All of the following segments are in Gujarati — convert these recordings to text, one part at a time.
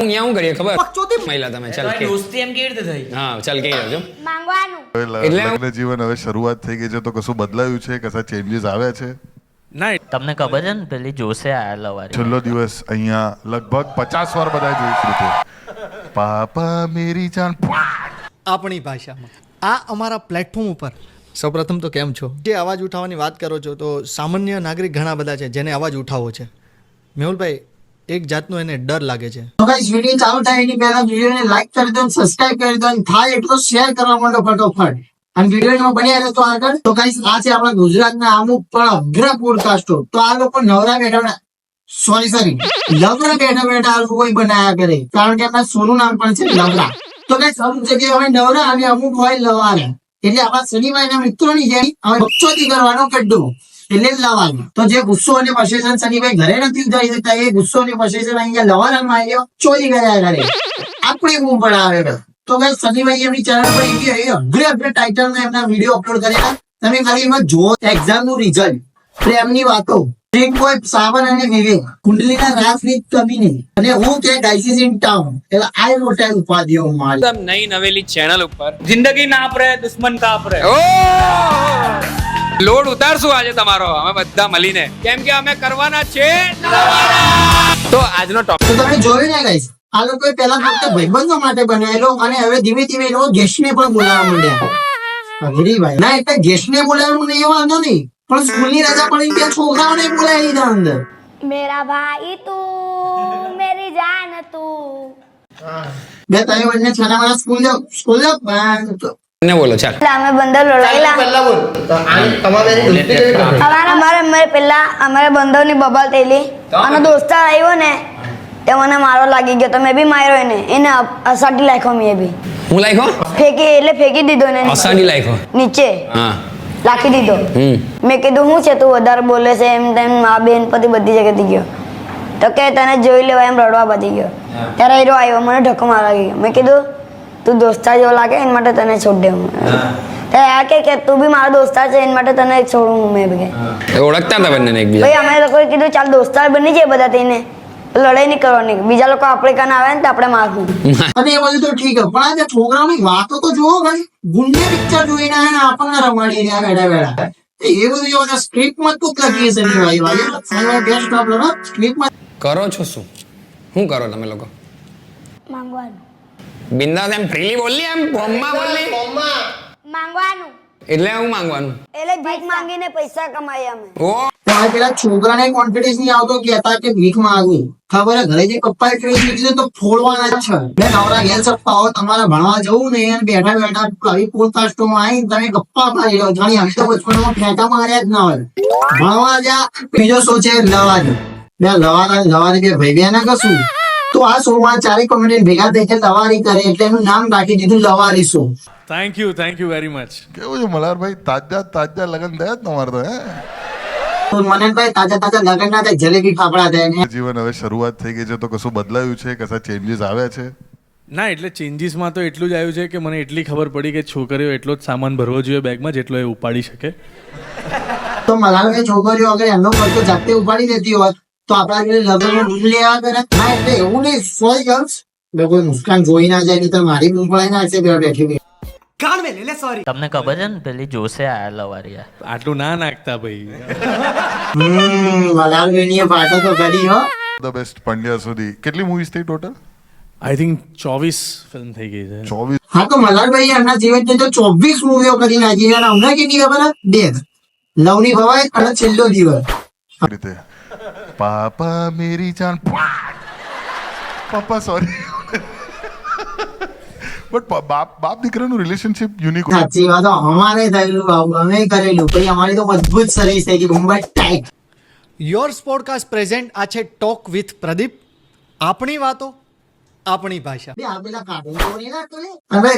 અહીંયા હું કરીએ ખબર મહિલા તમે ચાલ કે દોસ્તી એમ કેવી રીતે થઈ? હા ચાલ કે આવજો માંગવાનું એટલે લગ્ન જીવન હવે શરૂઆત થઈ ગઈ છે તો કશું બદલાયું છે, કશા ચેન્જીસ આવ્યા છે? ના તમને ખબર છે ને પેલી જોશે આયા લવારી છેલ્લો દિવસ અહીંયા લગભગ 50 વાર બધા જોઈશું તો પાપા મેરી જાન આપણી ભાષામાં આ અમારા પ્લેટફોર્મ ઉપર સૌપ્રથમ તો કેમ છો? જે અવાજ ઉઠાવવાની વાત કરો છો તો સામાન્ય નાગરિક ઘણા બધા છે જેને અવાજ ઉઠાવવો છે. મેહુલભાઈ એક જાતનો એને ડર લાગે છે. તો ગાઈસ વિડિયો ચાલુ થાય એની પહેલા વિડિયોને લાઈક કરી દો, સબસ્ક્રાઇબ કરી દો અને થાય એટલો શેર કરવા માંડો ફટોફટ. અને વિડિયોમાં બન્યા રહો તો આગળ. તો ગાઈસ આ છે આપણા ગુજરાતના અમુક પણ અગ્ર પોડકાસ્ટો. તો આ લોકો નવરા બેઠા સોરી લવરા બેઠા આ લોકો કોઈ બનાયા કરે, કારણ કે આપણા સોનું નામ પણ છે લવરા. તો ગાઈસ અમુક જગ્યાએ હોય નવરા અને અમુક હોય લવારા. એટલે આપણા શનિભાઈના મિત્રોની જેમ હવે બચ્ચોથી કરવાનો કડ્ડો એટલે લવાનું. તો જે ગુસ્સો અને પસેશન શનિભાઈ ઘરે નથી ઉતારી શકતા એ ગુસ્સો અને પસેશન અહીંયા લવાનામાં આવ્યો ચોરી કર્યા કરે આપણે બૂમ પડાવે. તો ગાઈસ શનિભાઈ એમની ચેનલ પર અગ્રે ટાઇટલમાં એમના વિડીયો અપલોડ કરેલા. તમે ખાલી એમાં જુઓ એક્ઝામનું રિઝલ્ટ, પ્રેમની વાતો, ડ્રીમ બોય સાવન અને વિવેક, કુંડલીના રાસની કમી નહીં અને હું કે ડાયસીસ ઇન ટાઉન એટલે આ રોટેલ ઉપાધિઓ મારી એકદમ નઈ નવેલી ચેનલ ઉપર જિંદગી ના આપરે દુશ્મન કા આપરે. ઓ લોડ ઉતારશું આજે તમારો અમે બધા મળીને, કેમ કે અમે કરવાના છે તો આજનો ટોપિક તો તમે જોયું ને ગાઈસ, આ લોકોએ પહેલા ફક્ત ભાઈબંધો માટે બનાવેલો અને હવે ધીમે ધીમે એ લોકો ગેસ્ટને પણ બોલાવવા માંડ્યા. હરીભાઈ ના એટલે ગેસ્ટને બોલાવવા મને એવો વાંધો નહીં, પણ સ્કૂલની રજા પડી ત્યાં છોકરાઓને બોલાવી લીધા અંદર. મેરા ભાઈ તું મેરી જાન તું. બે ત્રણ બંને છાના મારા સ્કૂલ જાવ ને બોલો ચાલ અમે બંદર લડાયેલા અમારે પેલા અમારે બંદરની બબાલ થયેલી અને દોસ્તાર આવ્યો ને તે મને મારો લાગી ગયો તો મેં બી માર્યો એને અસાટી લાખ્યો મેં બી. હું લાઈખો ફેંકી દીધો ને અસાડી લાઈખો નીચે હા રાખી દીધો. મેં કીધું શું છે તું વધારે બોલે છે એમ તેમ મા બેન પતિ બધી જગ્યાથી ગયો તો કે તને જોઈ લેવા એમ રડવા બધી ગયો. ત્યારે હીરો આવ્યો મને ધક્કો મારવા ગયો. મેં કીધું તું દોસ્તાર જેવો લાગે એના માટે તને છોડ દે. ત્યારે કે તું બી મારો દોસ્તાર છે એના માટે તને છોડું મેં બી. ઓળખતા હતા બંને એકબીજા. ભાઈ અમે લોકોએ કીધું ચાલ દોસ્તાર બની જાય બધા થઈને, લડાઈ નહીં કરવાની, બીજા લોકો આપણે કાન આવે ને તો આપણે મારવું. અને એ બધું તો ઠીક પણ આ છોકરાઓની વાતો તો જુઓ ભાઈ. ગુંડે પિક્ચર જોઈને આપણને રમાડી રહ્યા બેઠા એ બધું જો સ્ક્રિપ્ટમાં તું લખી છે સ્ક્રિપ્ટમાં કરો છો શું કરો તમે લોકો? માંગવાનું બિંદાસ એમ ફ્રીલી બોલી એમ ફોર્મમાં બોલી માંગવાનું એટલે હું માંગવાનું એટલે ભીખ માંગીને પૈસા કમાય અમે. ઓ પેલા છોકરાને કોન્ફિડન્સ નહીં આવતો કહેતા કે ભીખ માંગવી. ખબર ઘરે જે પપ્પાએ ટ્રેસ લીધી તો ફોડવાના જ છે. બે નવરા ઘેર સપ્પાઓ તમારે ભણવા જવું ને બેઠા બેઠા આવી પોડકાસ્ટોમાં આવી તમે ગપ્પા મારી લો. જાણી અમે તો બચપનમાં ફેંકા માર્યા જ ના હોય. ભણવા જા બીજો શો છે લવારી. બે લવારી બે ભાઈ બેના કશું તો આ શો માં ચારે કોમેડી ભેગા થઈ લવારી કરે એટલે એનું નામ રાખી દીધું લવારી show. Thank you very much. કેવું છે મલ્હારભાઈ? તાજા લગન થયા જ તમારે તો હે? મને ભાઈ તાજા લગન ના થાય જલેબી ફાફડા થાય. જીવન હવે શરૂઆત થઈ ગઈ છે તો કશું બદલાયું છે, કશા ચેન્જીસ આવ્યા છે? ના એટલે ચેન્જીસમાં તો એટલું જ આવ્યું છે કે મને એટલી ખબર પડી કે છોકરીઓ એટલો જ સામાન ભરવો જોઈએ બેગમાં જેટલો એ ઉપાડી શકે. તો મલાલભાઈ છોકરીઓ અગર એમનો ખર્ચો જાતે ઉપાડી લેતી હોત તો આપણા ઘરે લગ્નમાં દૂધ લેવા કરે. ના એટલે એવું નહીં સોય ગર્લ્સ કોઈ મુસ્કાન જોઈ ના જાય નહીં તો મારી મુંપળાઈ ના હશે બેઠી. તમને ખબર છે ને પેલી જોશે આયા લવારી આટલું ના નાખતા ભાઈ. મલાલભાઈ પાટો તો કરી હો. ધ બેસ્ટ પંડ્યા સુધી કેટલી મૂવીઝ થઈ ટોટલ? આઈ થિંક 24 ફિલ્મ થઈ ગઈ છે. 24. હા તો મલાલભાઈ એમના જીવનની તો 24 મૂવીઓ કરી નાખી અને અમને કેટલી ખબર ડેથ લવની ભવાય અને છેલ્લો દિવસ રીતે પાપા મેરી જાન પાપા સોરી બટ બાપ દીકરાનું રિલેશનશિપ યુનિક. સાચી વાત અમારે થયેલું બાબુ અમે કરેલું પછી અમારી તો મજબૂત સર્વિસ થઈ ગઈ Mumbai tight. Yours podcast present આ છે ટોક વિથ પ્રદીપ. આપણી વાતો આપણી ભાષા. હવે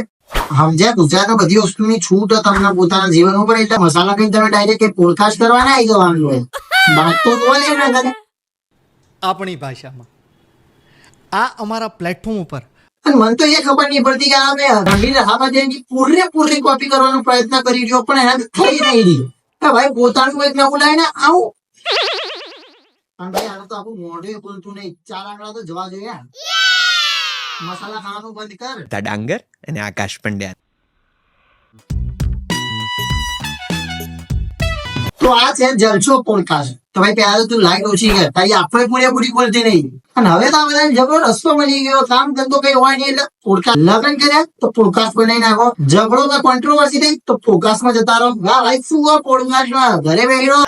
સમજ્યા ગુજરાતમાં બધી વસ્તુની છૂટ તમને પોતાના જીવન ઉપર એટલે મસાલા કઈ તમે ડાયરેક્ટ પોડકાસ્ટ કરવા ના આવી જવાનું હોય. વાત તો બોલે ના કરે. આપણી ભાષામાં આ અમારા પ્લેટફોર્મ ઉપર અને મને તો એ ખબર નહીં પડતી કે આ મેં રણવીર રહામાં જઈને પૂરી કોપી કરવાનો પ્રયત્ન કરી રહ્યો પણ એના થઈ નહીં રહ્યો. ભાઈ પોતાનું એક નવું લાઈને આવું પણ ભાઈ આને તો આપણું મોઢું બોલતું નહીં. 4 આંકડા તો જવા જોઈએ. મસાલા ખાવાનું બંધ કર. ડાંગર અને આકાશ પંડ્યા. તો આ છે જલસો પોડકાસ્ટ. તો ભાઈ પહેલા તો તું લાઈટ ઓછી કર, તારી આંખો પૂરેપૂરી ખોલતી નહીં. અને હવે તો આ બધાને જબરો રસ્તો મળી ગયો, કામ ધંધો કઈ હોય નહીં એટલે પોડકાસ્ટ. લગ્ન કર્યા તો પોડકાસ્ટ બનાવી નાખો, ઝઘડો તો કોન્ટ્રોવર્સી થઈ તો પોડકાસ્ટ માં જતા રહો. વાહ ભાઈ શું પોડકાસ્ટ માં ઘરે બેહી રહો.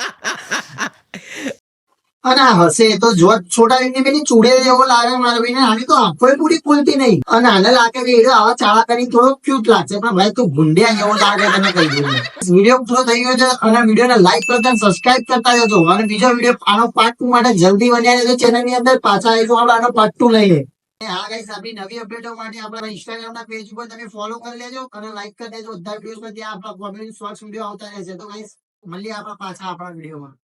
અને આ હશે તો જો છોટા બેન પેલી ચૂડે જેવો લાગે મારા બેન, આની તો આંખો પૂરી ખુલતી નહીં. અને આને લાગે કે એ આવા ચાળા કરી થોડો ક્યુટ લાગશે, પણ ભાઈ તું ગુંડિયા જેવો લાગે તને કહી દઉં. વિડીયો પૂરો થઈ ગયો છે અને વિડીયોને લાઈક કરતા સબસ્ક્રાઇબ કરતા જજો. અને બીજો વિડીયો આનો પાર્ટ 2 માટે જલ્દી બન્યા રહેજો ચેનલ ની અંદર. પાછા આવીશું આપણે આનો પાર્ટ 2 લઈને. હા ગાઈસ, આપણી નવી અપડેટો માટે આપણા ઇન્સ્ટાગ્રામ ના પેજ ઉપર તમે ફોલો કરી લેજો અને લાઈક કરી દેજો બધા વિડીયોઝ માં. ત્યાં આપણા કોમેડી શોર્ટ્સ વિડીયો આવતા રહેશે. તો ગાઈસ મળીએ આપણા પાછા આપણા વિડીયોમાં.